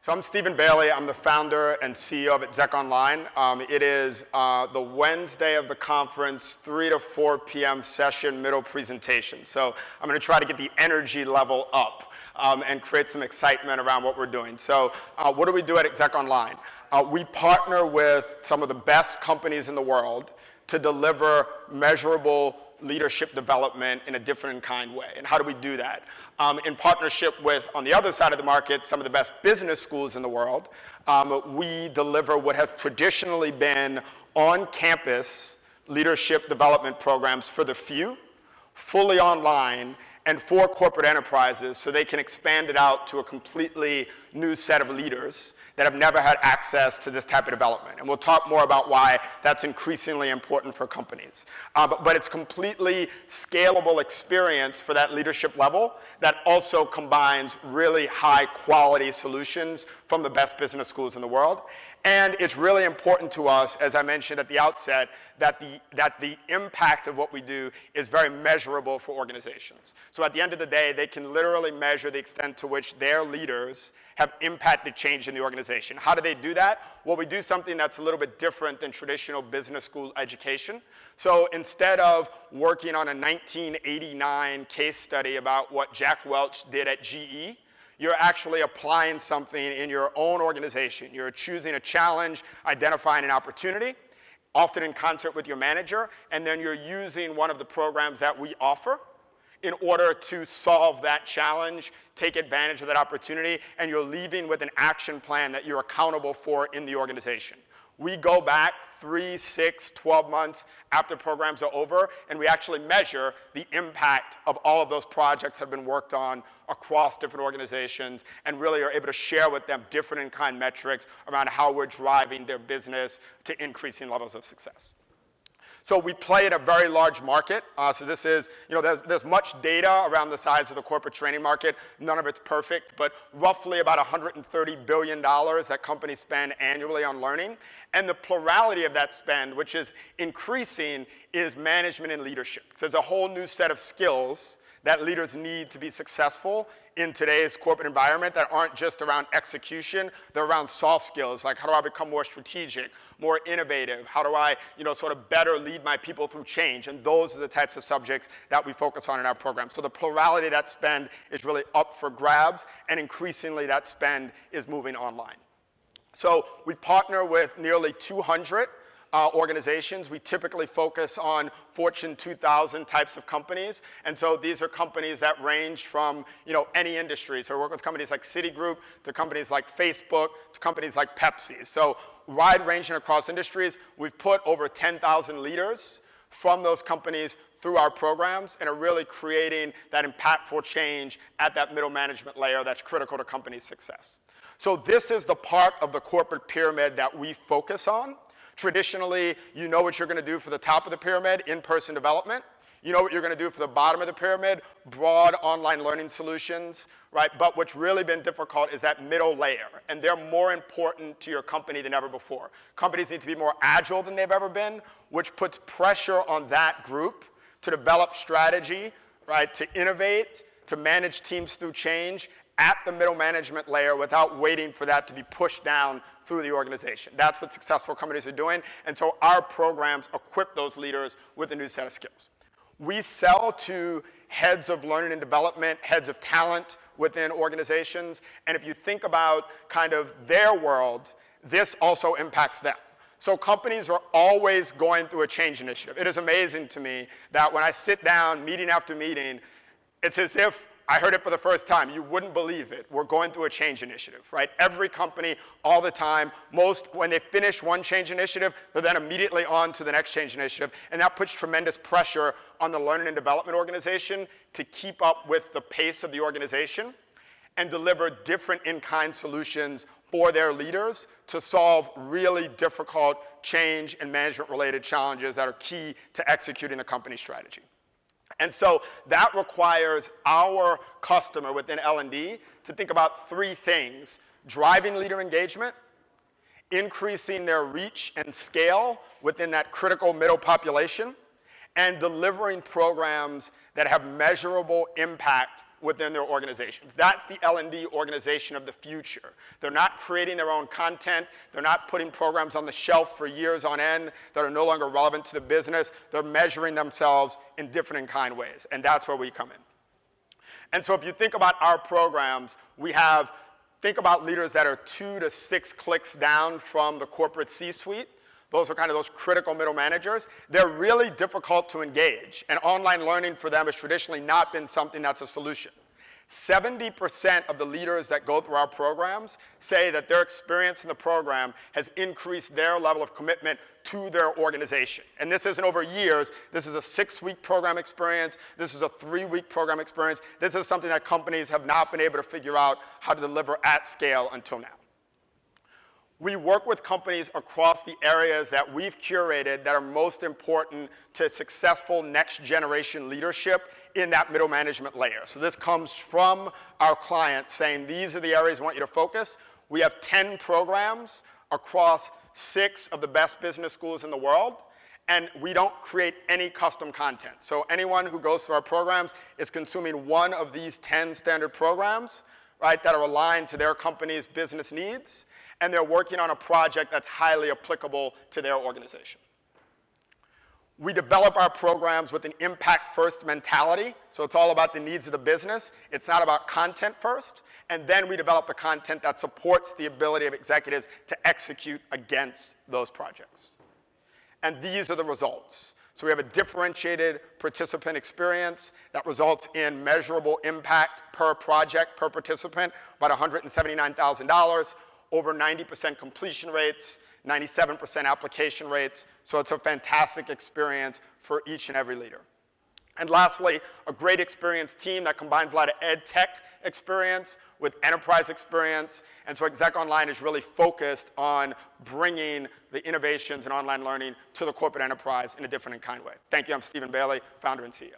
So I'm Stephen Bailey. I'm the founder and CEO of ExecOnline. It is the Wednesday of the conference, 3 to 4 p.m. session, middle presentation. So I'm going to try to get the energy level up and create some excitement around what we're doing. So what do we do at ExecOnline? We partner with some of the best companies in the world to deliver measurable leadership development in a different and kind way. And how do we do that? In partnership with, on the other side of the market, some of the best business schools in the world, we deliver what have traditionally been on-campus leadership development programs for the few, fully online, and for corporate enterprises so they can expand it out to a completely new set of leaders that have never had access to this type of development. And we'll talk more about why that's increasingly important for companies. But it's completely scalable experience for that leadership level that also combines really high quality solutions from the best business schools in the world. And it's really important to us, as I mentioned at the outset, that the impact of what we do is very measurable for organizations. So at the end of the day, they can literally measure the extent to which their leaders have impacted change in the organization. How do they do that? Well, we do something that's a little bit different than traditional business school education. So instead of working on a 1989 case study about what Jack Welch did at GE, you're actually applying something in your own organization. You're choosing a challenge, identifying an opportunity, often in concert with your manager, and then you're using one of the programs that we offer in order to solve that challenge, take advantage of that opportunity, and you're leaving with an action plan that you're accountable for in the organization. We go back 3, 6, 12 months after programs are over, and we actually measure the impact of all of those projects that have been worked on across different organizations and really are able to share with them different in-kind metrics around how we're driving their business to increasing levels of success. So we play in a very large market. So this is, there's much data around the size of the corporate training market. None of it's perfect, but roughly about $130 billion that companies spend annually on learning. And the plurality of that spend, which is increasing, is management and leadership. So there's a whole new set of skills that leaders need to be successful in today's corporate environment that aren't just around execution, they're around soft skills, like how do I become more strategic, more innovative, how do I sort of better lead my people through change, and those are the types of subjects that we focus on in our program. So the plurality of that spend is really up for grabs, and increasingly that spend is moving online. So we partner with nearly 200 organizations. We typically focus on Fortune 2000 types of companies. And so these are companies that range from any industry. So we work with companies like Citigroup to companies like Facebook to companies like Pepsi. So wide ranging across industries. We've put over 10,000 leaders from those companies through our programs and are really creating that impactful change at that middle management layer that's critical to company success. So this is the part of the corporate pyramid that we focus on. Traditionally, you know what you're going to do for the top of the pyramid, in-person development. You know what you're going to do for the bottom of the pyramid, broad online learning solutions, right? But what's really been difficult is that middle layer, and they're more important to your company than ever before. Companies need to be more agile than they've ever been, which puts pressure on that group to develop strategy, right? To innovate, to manage teams through change at the middle management layer without waiting for that to be pushed down through the organization. That's what successful companies are doing, and so our programs equip those leaders with a new set of skills. We sell to heads of learning and development, heads of talent within organizations, and if you think about kind of their world, this also impacts them. So companies are always going through a change initiative. It is amazing to me that when I sit down meeting after meeting, it's as if I heard it for the first time. You wouldn't believe it. We're going through a change initiative, right? Every company, all the time, when they finish one change initiative, they're then immediately on to the next change initiative. And that puts tremendous pressure on the learning and development organization to keep up with the pace of the organization and deliver different in-kind solutions for their leaders to solve really difficult change and management-related challenges that are key to executing the company strategy. And so that requires our customer within L&D to think about 3 things: driving leader engagement, increasing their reach and scale within that critical middle population, and delivering programs that have measurable impact within their organizations. That's the L&D organization of the future. They're not creating their own content. They're not putting programs on the shelf for years on end that are no longer relevant to the business. They're measuring themselves in different and kind ways, and that's where we come in. And so if you think about our programs, think about leaders that are 2 to 6 clicks down from the corporate C-suite. Those are kind of those critical middle managers. They're really difficult to engage, and online learning for them has traditionally not been something that's a solution. 70% of the leaders that go through our programs say that their experience in the program has increased their level of commitment to their organization. And this isn't over years. This is a 6-week program experience. This is a 3-week program experience. This is something that companies have not been able to figure out how to deliver at scale until now. We work with companies across the areas that we've curated that are most important to successful next generation leadership in that middle management layer. So this comes from our client saying, these are the areas we want you to focus. We have 10 programs across 6 of the best business schools in the world, and we don't create any custom content. So anyone who goes through our programs is consuming one of these 10 standard programs, right, that are aligned to their company's business needs, and they're working on a project that's highly applicable to their organization. We develop our programs with an impact-first mentality, so it's all about the needs of the business. It's not about content first, and then we develop the content that supports the ability of executives to execute against those projects. And these are the results. So we have a differentiated participant experience that results in measurable impact per project, per participant, about $179,000, over 90% completion rates, 97% application rates, so it's a fantastic experience for each and every leader. And lastly, a great experienced team that combines a lot of ed tech experience with enterprise experience, and so ExecOnline is really focused on bringing the innovations in online learning to the corporate enterprise in a different and kind way. Thank you, I'm Stephen Bailey, founder and CEO.